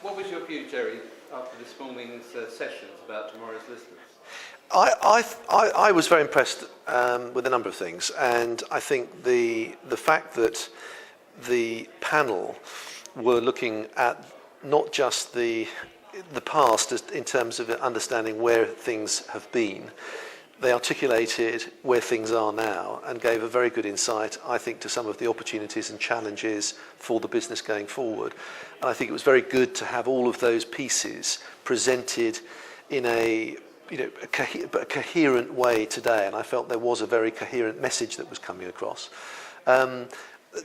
What was your view, Jerry, after this morning's sessions about tomorrow's listeners? I was very impressed with a number of things, and I think the fact that the panel were looking at not just the past in terms of understanding where things have been. They articulated where things are now and gave a very good insight, I think, to some of the opportunities and challenges for the business going forward. And I think it was very good to have all of those pieces presented in a coherent way today, and I felt there was a very coherent message that was coming across.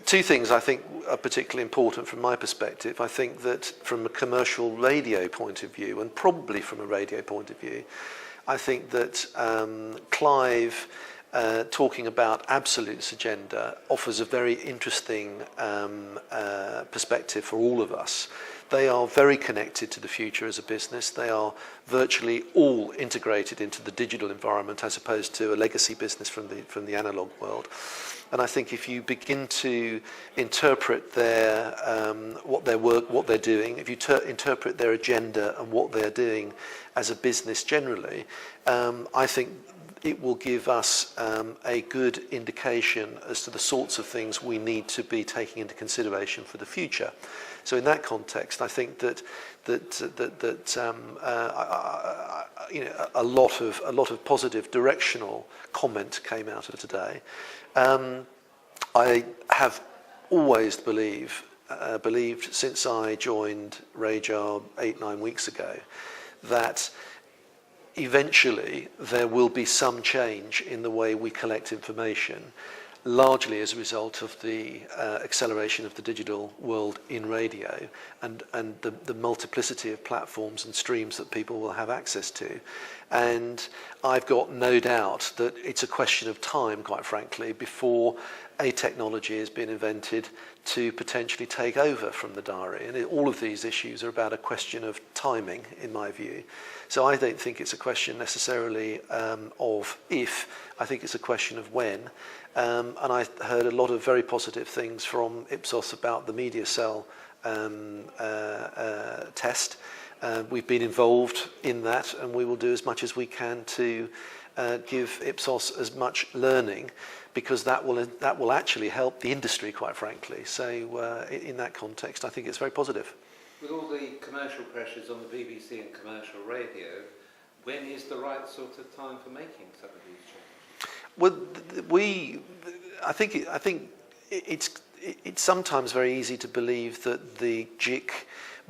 Two things I think are particularly important from my perspective. I think that from a commercial radio point of view, and probably from a radio point of view, I think that Clive talking about Absolute's agenda offers a very interesting perspective for all of us. They are very connected to the future as a business. They are virtually all integrated into the digital environment as opposed to a legacy business from the analog world. And I think if you begin to interpret their what they're doing, if you interpret their agenda and what they're doing as a business generally, I think it will give us a good indication as to the sorts of things we need to be taking into consideration for the future. So in that context, I think that a lot of positive directional comment came out of today. I have always believed since I joined RAJAR 8-9 weeks ago that eventually there will be some change in the way we collect information, largely as a result of the acceleration of the digital world in radio and the multiplicity of platforms and streams that people will have access to. And I've got no doubt that it's a question of time, quite frankly, before a technology has been invented to potentially take over from the diary. And all of these issues are about a question of timing, in my view. So I don't think it's a question necessarily of if, I think it's a question of when. And I heard a lot of very positive things from Ipsos about the media cell test. We've been involved in that, and we will do as much as we can to give Ipsos as much learning, because that will actually help the industry, quite frankly. So in that context, I think it's very positive. With all the commercial pressures on the BBC and commercial radio, when is the right sort of time for making some of these changes? Well, I think it's sometimes very easy to believe that the JIC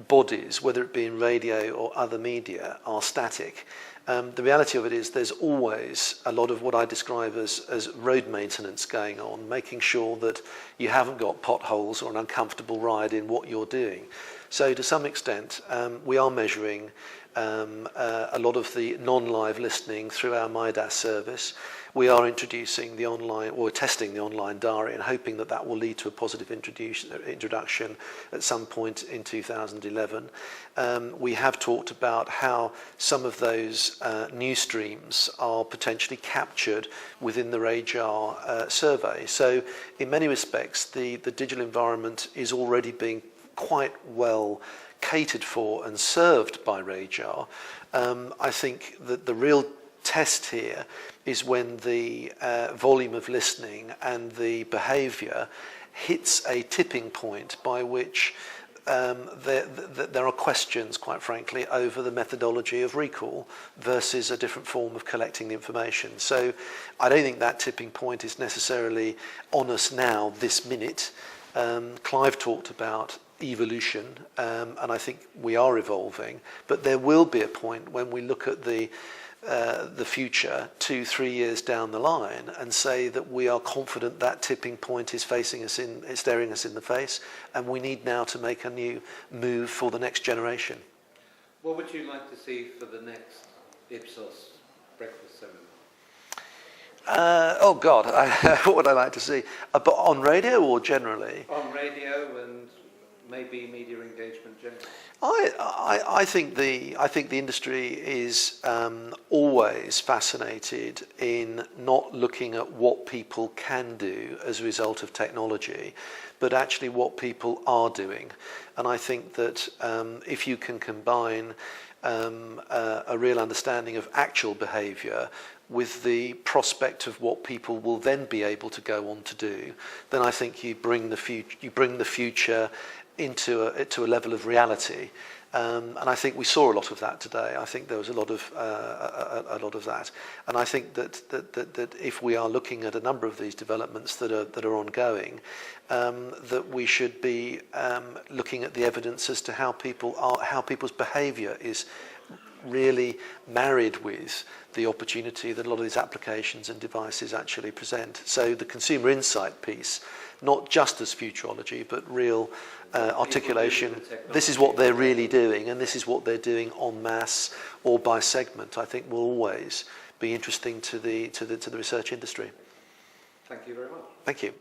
bodies, whether it be in radio or other media, are static. The reality of it is there's always a lot of what I describe as road maintenance going on, making sure that you haven't got potholes or an uncomfortable ride in what you're doing. So to some extent, we are measuring a lot of the non-live listening through our MyDAS service. We are introducing the online, or testing the online diary, and hoping that that will lead to a positive introduction at some point in 2011. We have talked about how some of those news streams are potentially captured within the RAJAR survey. So in many respects, the digital environment is already being quite well catered for and served by RAJAR. I think that the real test here is when the volume of listening and the behaviour hits a tipping point by which there are questions, quite frankly, over the methodology of recall versus a different form of collecting the information. So I don't think that tipping point is necessarily on us now, this minute. Clive talked about evolution, and I think we are evolving, but there will be a point when we look at the future 2-3 years down the line and say that we are confident that tipping point is staring us in the face, and we need now to make a new move for the next generation. What would you like to see for the next Ipsos breakfast seminar? Oh God, what would I like to see? But on radio or generally? On radio and maybe media engagement generally. I think the industry is always fascinated in not looking at what people can do as a result of technology, but actually what people are doing. And I think that if you can combine a real understanding of actual behaviour with the prospect of what people will then be able to go on to do, then I think you bring the future into a level of reality. And I think we saw a lot of that today. I think there was a lot of that, and I think that if we are looking at a number of these developments that are ongoing, that we should be looking at the evidence as to how people's behaviour is really married with the opportunity that a lot of these applications and devices actually present. So the consumer insight piece, not just as futurology, but real articulation. This is what they're really doing, and this is what they're doing en masse or by segment, I think will always be interesting to the research industry. Thank you very much. Thank you.